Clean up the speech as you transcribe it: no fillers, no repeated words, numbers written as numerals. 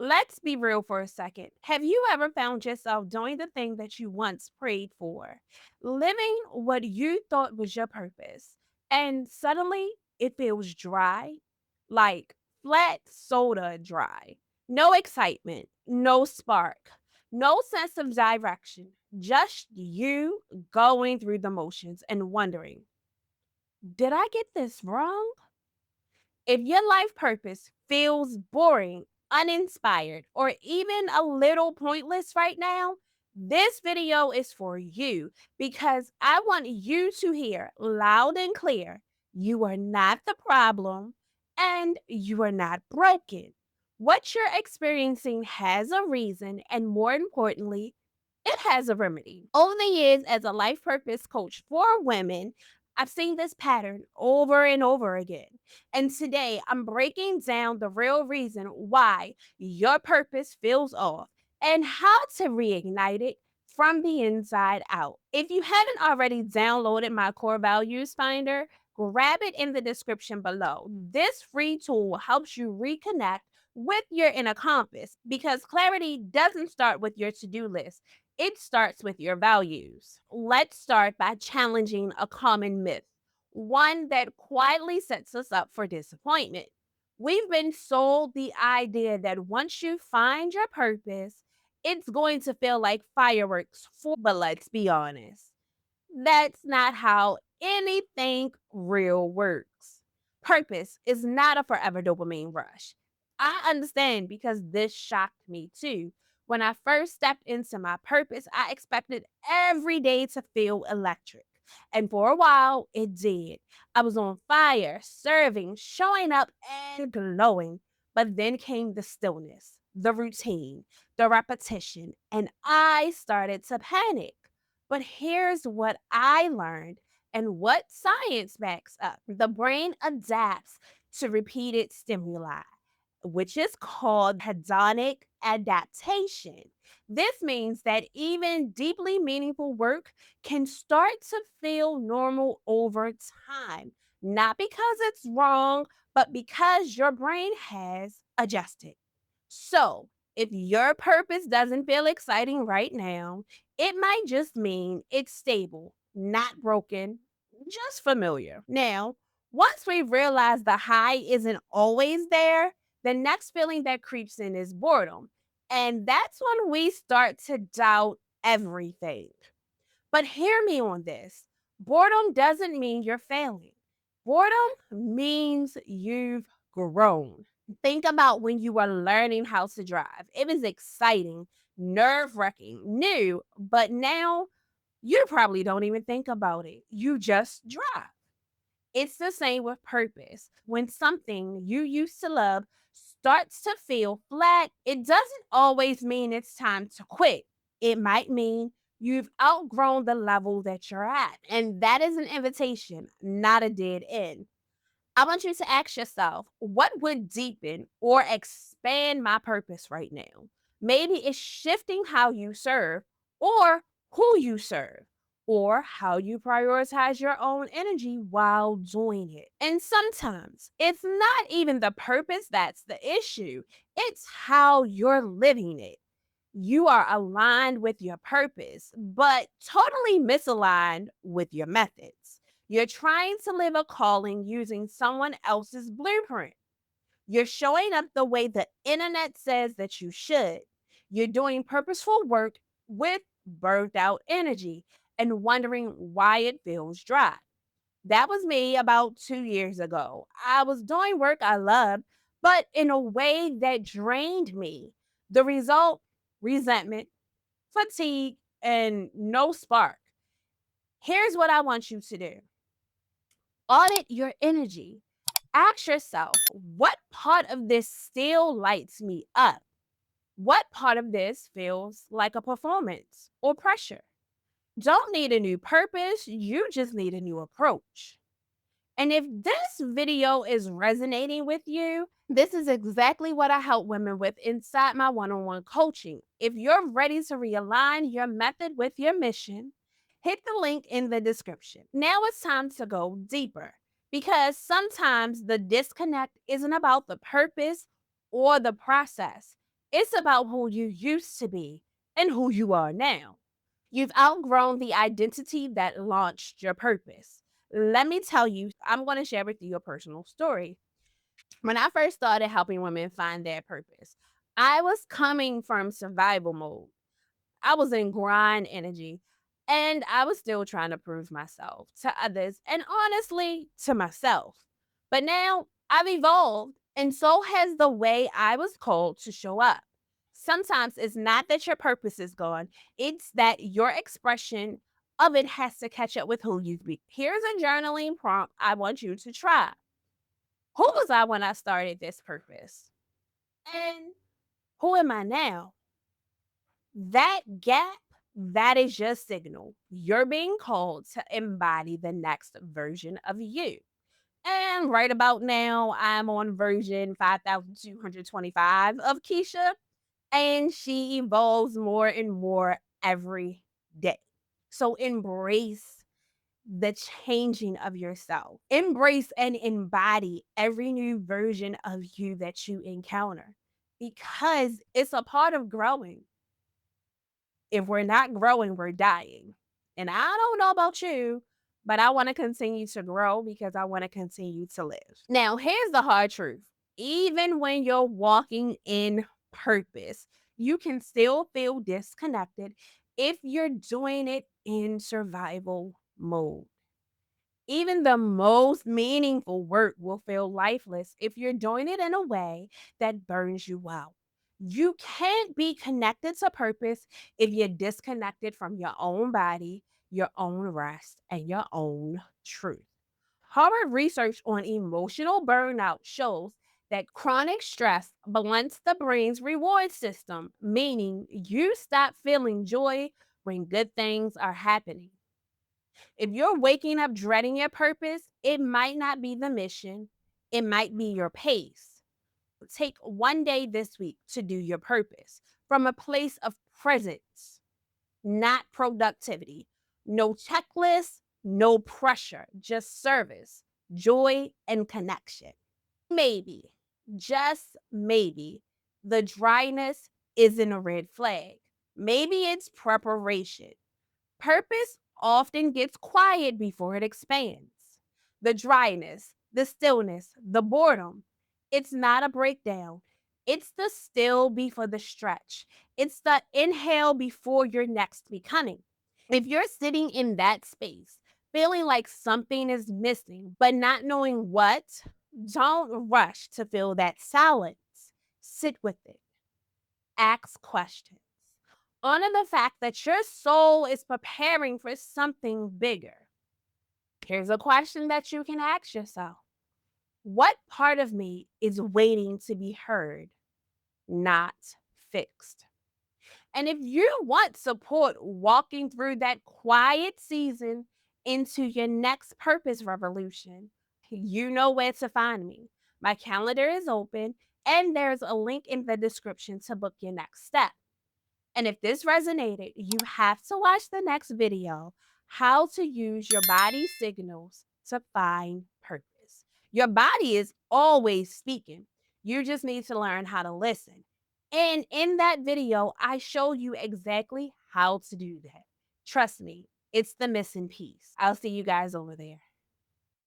Let's be real for a second. Have you ever found yourself doing the thing that you once prayed for, living what you thought was your purpose, and suddenly it feels dry, like flat soda dry? No excitement, no spark, no sense of direction, just you going through the motions and wondering, did I get this wrong? If your life purpose feels boring, uninspired, or even a little pointless right now, this video is for you because I want you to hear loud and clear you are not the problem and you are not broken. What you're experiencing has a reason, and more importantly, it has a remedy. Over the years, as a life purpose coach for women, I've seen this pattern over and over again. And today I'm breaking down the real reason why your purpose feels off and how to reignite it from the inside out. If you haven't already downloaded my core values finder, grab it in the description below. This free tool helps you reconnect with your inner compass because clarity doesn't start with your to do list. It starts with your values. Let's start by challenging a common myth, one that quietly sets us up for disappointment. We've been sold the idea that once you find your purpose, it's going to feel like fireworks but let's be honest. That's not how anything real works. Purpose is not a forever dopamine rush. I understand because this shocked me too. When I first stepped into my purpose, I expected every day to feel electric. And for a while, it did. I was on fire, serving, showing up, and glowing. But then came the stillness, the routine, the repetition, and I started to panic. But here's what I learned and what science backs up. The brain adapts to repeated stimuli, which is called hedonic adaptation. This means that even deeply meaningful work can start to feel normal over time, not because it's wrong, but because your brain has adjusted. So, if your purpose doesn't feel exciting right now, it might just mean it's stable, not broken, just familiar. Now, once we realize the high isn't always there, the next feeling that creeps in is boredom. And that's when we start to doubt everything. But hear me on this, boredom doesn't mean you're failing, boredom means you've grown. Think about when you were learning how to drive. It was exciting, nerve wracking, new, but now you probably don't even think about it. You just drive. It's the same with purpose. When something you used to love starts to feel flat, it doesn't always mean it's time to quit. It might mean you've outgrown the level that you're at. And that is an invitation, not a dead end. I want you to ask yourself, what would deepen or expand my purpose right now? Maybe it's shifting how you serve or who you serve or how you prioritize your own energy while doing it. And sometimes it's not even the purpose that's the issue, it's how you're living it. You are aligned with your purpose, but totally misaligned with your methods. You're trying to live a calling using someone else's blueprint. You're showing up the way the internet says that you should. You're doing purposeful work with burnt out energy and wondering why it feels dry. That was me about 2 years ago. I was doing work I loved, but in a way that drained me. The result, resentment, fatigue, and no spark. Here's what I want you to do: audit your energy. Ask yourself, what part of this still lights me up? What part of this feels like a performance or pressure? Don't need a new purpose, you just need a new approach. And if this video is resonating with you, this is exactly what I help women with inside my one on one coaching. If you're ready to realign your method with your mission, hit the link in the description. Now it's time to go deeper because sometimes the disconnect isn't about the purpose or the process, It's about who you used to be and who you are now. You've outgrown the identity that launched your purpose. Let me tell you, I'm going to share with you a personal story. When I first started helping women find their purpose, I was coming from survival mode. I was in grind energy and I was still trying to prove myself to others and honestly to myself. But now I've evolved, and so has the way I was called to show up. Sometimes it's not that your purpose is gone, it's that your expression of it has to catch up with who you be. Here's a journaling prompt I want you to try. Who was I when I started this purpose? And who am I now? That gap, that is your signal. You're being called to embody the next version of you. And right about now, I'm on version 5225 of Keisha, and she evolves more and more every day. So embrace the changing of yourself. Embrace and embody every new version of you that you encounter because it's a part of growing. If we're not growing, we're dying. And I don't know about you, but I want to continue to grow because I want to continue to live. Now, here's the hard truth. Even when you're walking in purpose, you can still feel disconnected if you're doing it in survival mode. Even the most meaningful work will feel lifeless if you're doing it in a way that burns you out. You can't be connected to purpose if you're disconnected from your own body, your own rest, and your own truth. Harvard research on emotional burnout shows that chronic stress blunts the brain's reward system, meaning you stop feeling joy when good things are happening. If you're waking up dreading your purpose, it might not be the mission, it might be your pace. Take one day this week to do your purpose from a place of presence, not productivity. No checklist, no pressure, just service, joy, and connection. Maybe, just maybe, the dryness isn't a red flag. Maybe it's preparation. Purpose often gets quiet before it expands. The dryness, the stillness, the boredom, it's not a breakdown. It's the still before the stretch. It's the inhale before your next becoming. If you're sitting in that space, feeling like something is missing, but not knowing what, don't rush to fill that silence. Sit with it. Ask questions. Honor the fact that your soul is preparing for something bigger. Here's a question that you can ask yourself. What part of me is waiting to be heard, not fixed? And if you want support walking through that quiet season into your next purpose revolution, you know where to find me. My calendar is open, and there's a link in the description to book your next step. And if this resonated, you have to watch the next video, how to use your body signals to find purpose. Your body is always speaking. You just need to learn how to listen. And in that video, I show you exactly how to do that. Trust me, it's the missing piece. I'll see you guys over there.